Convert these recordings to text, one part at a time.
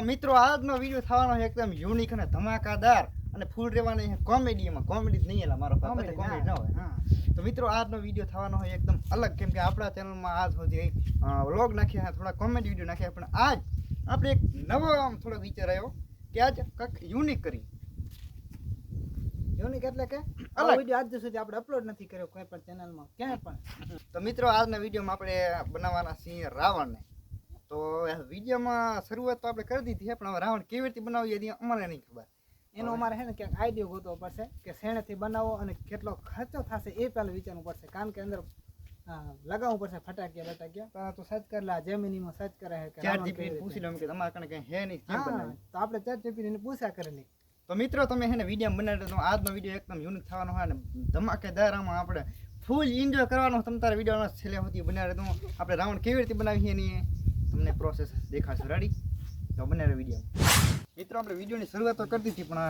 મિત્રો આજનો વિડિયો થવાનો છે એકદમ યુનિક અને ધમાકાદાર અને ફૂલ રહેવાની છે કોમેડીમાં. કોમેડી જ નહીં એલા મારો પાસે કોમેડી ન હોય. તો મિત્રો આજનો વિડિયો થવાનો હોય એકદમ અલગ, કેમ કે આપણા ચેનલમાં આજ સુધી વ્લોગ નાખ્યા છે, થોડા કોમેડી વિડિયો નાખ્યા, પણ આજ આપણે એક નવો આમ થોડો વિચાર આવ્યો કે આજ કંઈક યુનિક કરી. યુનિક એટલે કે આ વિડિયો આજ સુધી આપણે અપલોડ નથી કર્યો કોઈ પણ ચેનલમાં ક્યાંય પણ. તો મિત્રો આજના વિડિયોમાં આપણે બનાવવાના છીએ રાવણને. તો વિડીયોમાં શરૂઆત તો આપણે કરી દીધી છે, પણ હવે રાવણ કેવી રીતે બનાવીએ એ અમને નહીં ખબર. એનો અમારે છે ને ક્યાંક આઈડિયો ગોતવો પડશે કે શેણેથી બનાવો અને કેટલો ખર્ચો થશે એ પહેલાં વિચારવું પડશે, કારણ કે અંદર લગાવવું પડશે ફટાકિયા બટાકિયા. તો સર્ચ કરેલા જેમિનીમાં સર્ચ કરે છે કે પૂછી લો કે તમારા કને કંઈ હે નહીં કેમ બનાવે, તો આપણે ચેટ જીપીટીને પૂછ્યા કરેલી. તો મિત્રો તમે છે ને વિડીયો બનાવી દો. આજનો વિડીયો એકદમ યુનિક થવાનો હોય ને ધમાકેદાર, આમાં આપણે ફૂલ એન્જોય કરવાનો. તમે તારા વિડીયોનો છેલ્લે સુધી બનાવી દો. આપણે રાવણ કેવી રીતે બનાવીએ એની તમને પ્રોસેસ દેખાશે. રેડી? તો બનાવે વિડીયો. મિત્રો આપણે વિડીયોની શરૂઆત તો કરી દીધી, પણ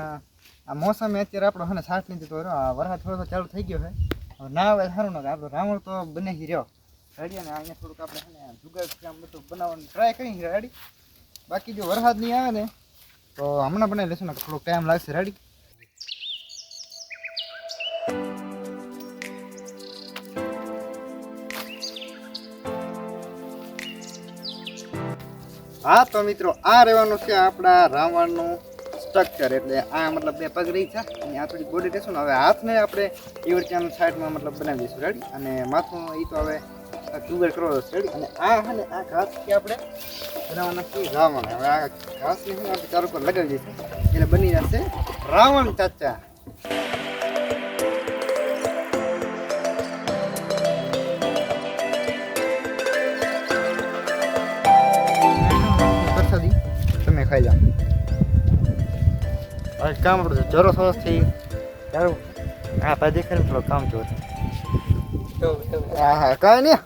આ મોસમે અત્યારે આપણો છે ને સાથ લીધી, તો વરસાદ થોડો ચાલુ થઈ ગયો છે. હવે ના આવે સારું ના, આપણો રાવણ તો બને રહ્યો. રેડી? અને અહીંયા થોડુંક આપણે છે ને જુગાડ કામ બધું બનાવવાનું ટ્રાય કરી. રેડી? બાકી જો વરસાદ નહીં આવે ને તો હમણાં બનાવી લેશું ને, થોડોક ટાઈમ લાગશે. રેડી? હા તો મિત્રો આ રહેવાનું છે આપણા રાવણનું સ્ટ્રક્ચર. એટલે આ મતલબ બે પગ રહી છે અને આ થોડી બોડી રહેશું ને. હવે હાથને આપણે એવી રીતે સાઈડમાં મતલબ બનાવી દઈશું. રેડી? અને માથું એ તો હવે જુગાડ કરવાનો છે. રેડી? અને આ છે ને આ ઘાસથી આપણે બનાવવાના છે રાવણ. હવે આ ઘાસની છે આપણે ચારો પર લગાવી દઈશું એટલે બની જશે રાવણ ચાચા. તમે ખાઈ જાઓ. હવે કામ આપણું જરો સરસથી તારું હા ભાઈ દેખાય થોડો કામ જોર. હા હા કાંઈ નહીં.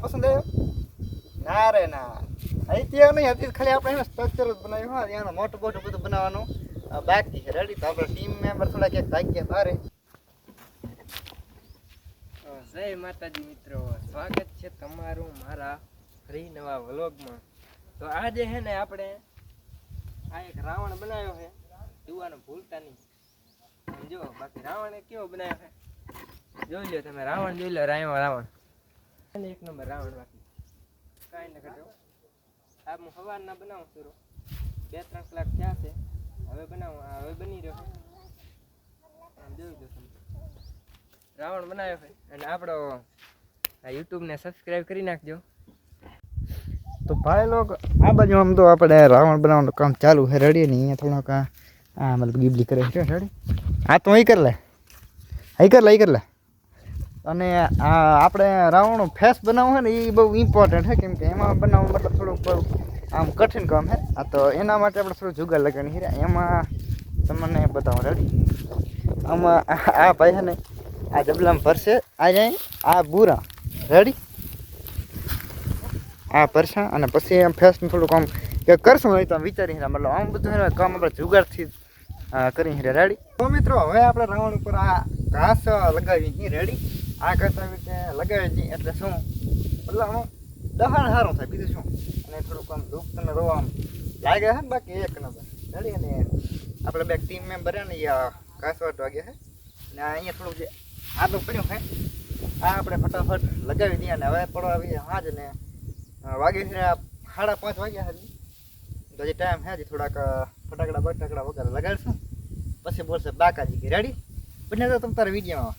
પસંદ આવ્યો? ના રે ના, અત્યારે નહીં હતી ખાલી આપણે સ્ટ્રક્ચર જ બનાવ્યું. હા એનો મોટું મોટું બધું બનાવવાનું બાકી છે. રેડી? તો આપણે ટીમ મેમ્બર થોડા ક્યાંક ભાગ્યા બારે. જય માતાજી મિત્રો, સ્વાગત છે તમારું મારા ફરી નવા વ્લોગમાં. તો આજે છે ને આપણે આ એક રાવણ બનાવ્યો છે, જોવાનું ભૂલતા નહીં. જો બાકી રાવણ કેવો બનાવ્યો છે જોઈ લો તમે. રાવણ જોઈ લો, રાવણ એક નંબર રાવણ. બાકી કાંઈ ન કરજો. આ હું સવારના બનાવું છું, 2-3 કલાક થયા છે. હવે બનાવું, હવે બની રહ્યો છે. જોઈ લો તમે, રાવણ બનાવ્યો છે. અને આપણો આ યુટ્યુબને સબસ્ક્રાઈબ કરી નાખજો. તો ભાઈ લોકો આ બાજુ આમ તો આપણે રાવણ બનાવવાનું કામ ચાલુ છે. રેડી? ને અહીંયા થોડોક આ મતલબ ગીબલી કરે છે. રેડી? હા તો અહીં કરી લે, અહીં કરી લે. અને આ આપણે રાવણનું ફેસ બનાવવું છે ને એ બહુ ઇમ્પોર્ટન્ટ છે, કેમ કે એમાં બનાવવું મતલબ થોડુંક બહુ આમ કઠિન કામ છે. આ તો એના માટે આપણે થોડું જુગાડ લગાડની છે. એમાં તમને બતાવું. રેડી? આમાં આ ભાઈ છે ને આ ડબલામાં ભરશે, આ જાય આ બુરા. રેડી? આ ભરશે અને પછી આમ ફેસનું થોડુંક આમ કે કરશું હોય તો આમ વિચારી મતલબ આમ બધું કામ આપણે જુગાડથી કરી. રેડી? તો મિત્રો હવે આપણે રાવણ ઉપર આ ઘાસ લગાવી છીએ. રેડી? આ ઘાસ આવી રીતે લગાવી છીએ એટલે શું મતલબ આમ દહાણ સારું થાય, બીજું શું. અને થોડુંક આમ દુઃખ તને રોવા આમ લાગે છે. બાકી એક નંબર. રેડી? અને આપણે બે ટીમ મેમ્બર છે ને એ ઘાસ વાટવા ગયા છે. અને અહીંયા થોડુંક જે આદું પડ્યું છે આ આપણે ફટાફટ લગાવી દઈએ. અને હવે પડવા આવી હાજ ને વાગે છે 5:30 વાગ્યા છે. તો હજી ટાઈમ છે, હજી થોડાક ફટાકડા બટાકડા વગેરે લગાડશું, પછી બોલશે બાકાજી. રેડી? બને તો તમે તારા વિડીયોમાં.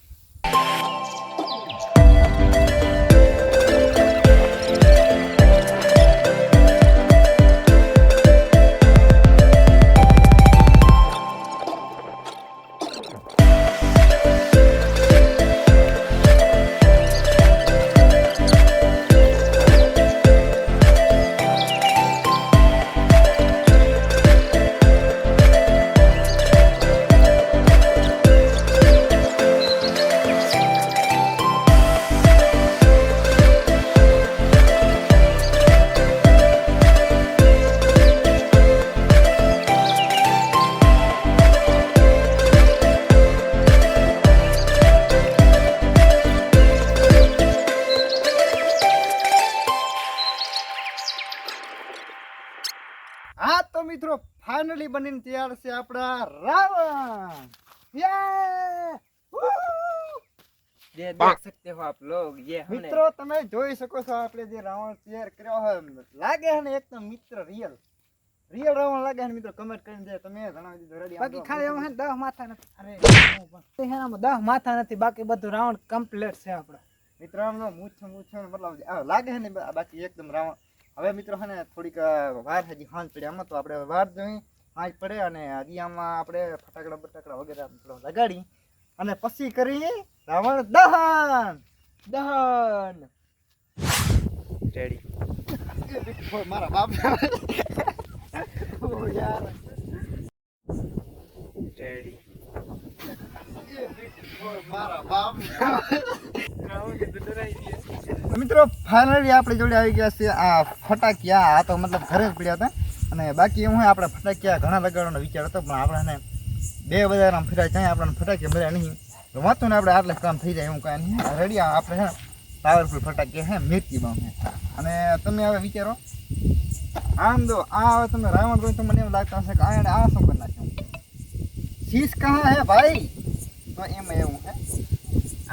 હા તો મિત્રો ફાઇનલી બનીને તૈયાર છે આપણા રાવણ. યે! ये देख सकते हो आप लोग ये हमने મિત્રો તમે જોઈ શકો છો આપણે જે રાવણ તૈયાર કર્યો હોય લાગે છે ને એકદમ મિત્ર રિયલ રાવણ લાગે છે ને મિત્રો કમેન્ટ કરીને જે તમે જણાવી દીધું રેડી. બાકી ખાલી એમાં હે ને 10 માથા નથી. અરે હું પણ એનામાં 10 માથા નથી, બાકી બધું રાઉન્ડ કમ્પ્લીટ છે આપણે. મિત્રો આમ મૂછ મતલબ લાગે છે ને બાકી એકદમ રાવણ. હવે મિત્રો છે ને થોડીક વાર હજી હાંજ પડે આમાં તો આપણે વાર જોઈ હાંજ પડે અને હજી આમાં આપણે ફટાકડા બટાકડા વગેરે મતલબ લગાડી અને પછી કરી રાવણ દહન. रेडी મારા બાપ યાર रेडी મારા બાપ रावण के तो डराई दिए મિત્રો ફાઇનલી આપણે જોડે આવી ગયા છે આ ફટાકિયા. આ તો મતલબ ઘરે જ પડ્યા હતા અને બાકી એવું હોય આપણે ફટાકિયા ઘણા લગાડવાનો વિચાર હતો પણ આપણે બે બધા આમ ફિરાય ત્યાં આપણને ફટાકિયા મળ્યા નહીં. તો વાંચો ને આપણે આટલે કામ થઈ જાય એવું કાંઈ નહીં. રેડી આપણે છે ને પાવરફુલ ફટાકિયા હે મિર્ચી બોમ્બ હે. અને તમે હવે વિચારો આમ દો આ હવે તમે રાવણ જોઈ તો મને એમ લાગતું હશે કે આ શું કરી નાખ્યું, શીશ કહા હે ભાઈ. તો એમાં એવું હે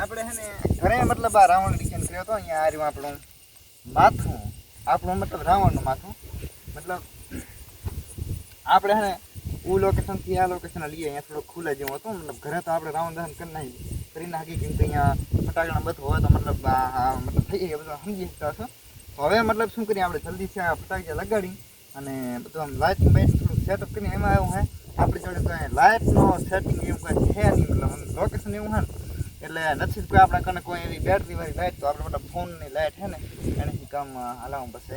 આપણે છે ને ઘરે મતલબ આ રાવણ ડિઝાઇન કર્યો હતો. અહીંયા આ રહ્યું આપણું માથું, આપણું મતલબ રાવણનું માથું. મતલબ આપણે છે ને લોકેશનથી આ લોકેશન લઈએ અહીંયા થોડું ખુલ્લા જેવું હતું. મતલબ ઘરે તો આપણે રાવણ દહન કરી નાખી કેમ કે અહીંયા ફટાકડા બધું હોય તો મતલબ મતલબ થઈ જાય બધું સમજી શકતા હશો. તો હવે મતલબ શું કરીએ આપણે જલ્દીથી આ ફટાકડા લગાડી અને બધું આમ લાઇટિંગ બાઇટિંગ થોડું સેટઅપ કરીને એમાં એવું હે આપણી જોડે તો લાઇટનો સેટિંગ એવું કંઈ છે નહીં. મતલબ લોકેશન એવું હે ને એટલે નથી કોઈ આપણા કને કોઈ એવી બેટરીવાળી લાઇટ તો આપણે મતલબ ફોનની લાઇટ છે ને એનાથી કામ હલાવવું પડશે.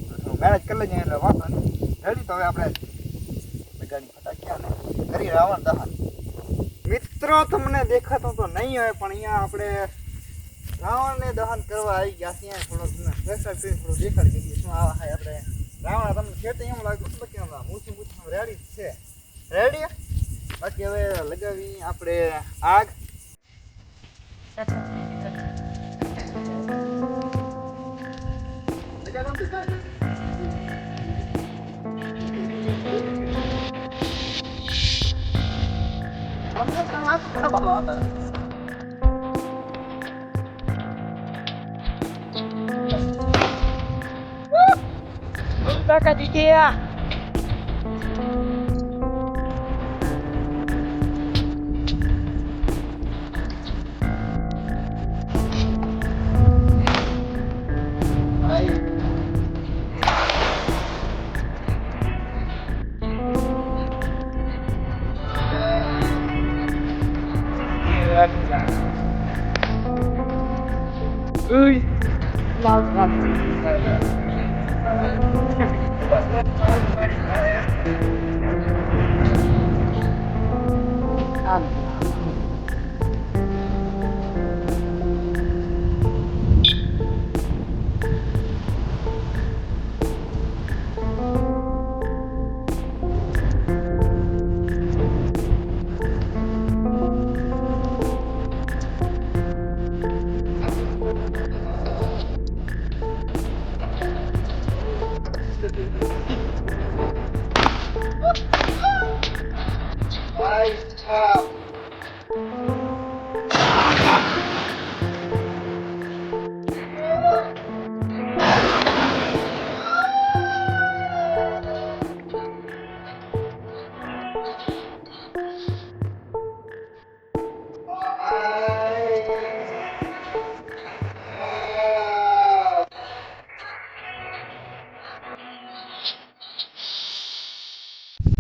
થોડું મેનેજ કરી લઈએ એટલે વાંધો નહીં. રેડી તો હવે આપણે લગાડી ફટાકિયા ને કરી રાવણ દહન. મિત્રો તમને દેખાતો તો નહીં હોય પણ અહીંયા આપણે રાવણને દહન કરવા આવી ગયા છીએ. થોડોક તમને ફ્રેશ કરીને થોડું દેખાડી દઈએ શું આવા હોય આપણે રાવણ. તમને ખેત એમ લાગ્યું શું કે મૂછું રેડી છે. રેડી બાકી હવે લગાવી આપણે આગ. Uy,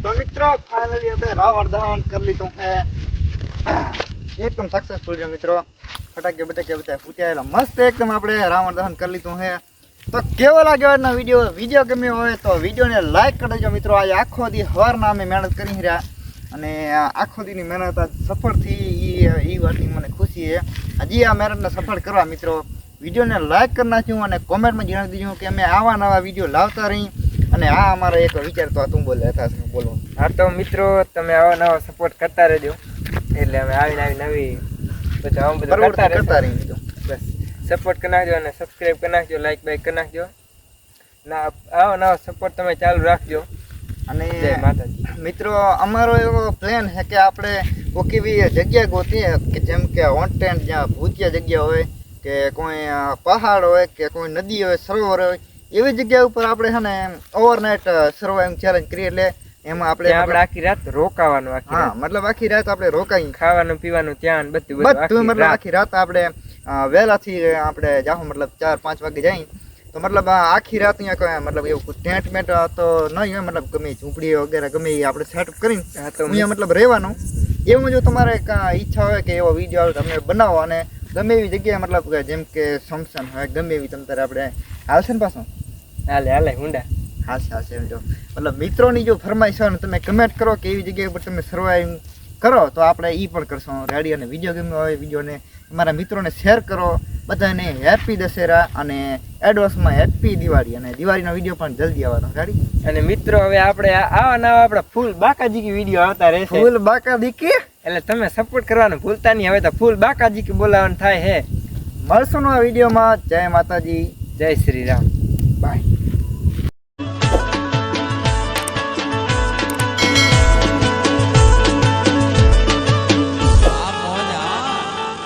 તો મિત્રો ફાઇનલી આપણે રાવણ દહન કરી લીધું છે એકદમ સક્સેસફુલ છે મિત્રો. ફટાકિયા બટાકિયા બધા ફૂટ્યા મસ્ત એકદમ આપણે રાવણ દહન કરી લીધું છે. તો કેવો લાગ્યો આજનો વિડીયો ગમ્યો હોય તો વિડીયોને લાઈક કરી દેજો મિત્રો. આજે આખો દી હવારના અમે મહેનત કરી રહ્યા અને આખો દીની મહેનત સફળ થઈ એ વાતની મને ખુશી છે. હજી આ મહેનતને સફળ કરવા મિત્રો વિડીયોને લાઈક કરી નાખ્યું અને કોમેન્ટમાં જણાવી દીધું કે અમે આવા નવા વિડીયો લાવતા રહી. અને આ અમારો એક વિચાર તો તું બોલે હતા બોલો. હા તો મિત્રો તમે આવો નવો સપોર્ટ કરતા રહેજો એટલે અમે આવી નવી બધું આવું બધું કરતા રહી મિત્રો. બસ સપોર્ટ કરી નાખજો અને સબસ્ક્રાઈબ કરી નાખજો, લાઈક બાઈક કરી નાખજો. ના આવો નવો સપોર્ટ તમે ચાલુ રાખજો અને જય માતાજી. મિત્રો અમારો એવો પ્લાન છે કે આપણે કોઈ એવી જગ્યા ગોતીએ કે જેમ કે હોન્ટેડ જ્યાં ભૂતિયા જગ્યા હોય કે કોઈ પહાડ હોય કે કોઈ નદી હોય સરોવર હોય એવી જગ્યા ઉપર આપણે છે ને ઓવરનાઇટ સર્વાઈવિંગ ચેલેન્જ કરીએ એટલે એમાં આપણે ત્યાં આપણે આખી રાત રોકાવાનું, આખી હા રાત મતલબ આખી રાત આપણે રોકાઈ ખાવાનું પીવાનું ત્યાં બધું બધું આખી મતલબ રાત. આખી રાત આપણે વહેલાથી આપણે જાઉં મતલબ 4-5 વાગે જઈ તો મતલબ આખી રાત અહીંયા કોઈ મતલબ એવું ટેન્ટ મેન્ટ તો નહીં હોય મતલબ ગમે ઈ ઝૂંપડી વગેરે ગમે ઈ આપણે સેટઅપ કરીને હા, તો અહીંયા મતલબ રહેવાનું. એવું જો તમારે કાંઈ ઈચ્છા હોય કે એવો વિડીયો આવે તમે બનાવો અને ગમે એવી જગ્યાએ મતલબ કે જેમ કે સમસન હોય ગમે એવી તમ તારે આપણે આવશે ને પાછું હાલે હુંડા. હાશે એમ જો મતલબ મિત્રોની જો ફરમાઈશ હોય ને તમે કમેન્ટ કરો કે એવી જગ્યા ઉપર તમે સર્વાઈવિંગ કરો તો આપણે ઈ પણ કરશું રેડી. અને વિડીયો ગમ્યો હોય વિડીયોને તમારા મિત્રોને શેર કરો. બધાને હેપી દશેરા અને એડવાન્સમાં હેપી દિવાળી. અને દિવાળીનો વિડીયો પણ જલ્દી આવવાનો રેડી. અને મિત્રો હવે આપણે આવા નવા આપણા ફૂલ બાકાજી કી વિડીયો આવતા રહેશે, ફૂલ બાકા દીકી એટલે તમે સપોર્ટ કરવાનું ભૂલતા નહીં. હવે તો ફૂલ બાકાજી કી બોલાવવાનું થાય હે. મળશું આ વિડીયોમાં. જય માતાજી, જય શ્રી રામ. બાય.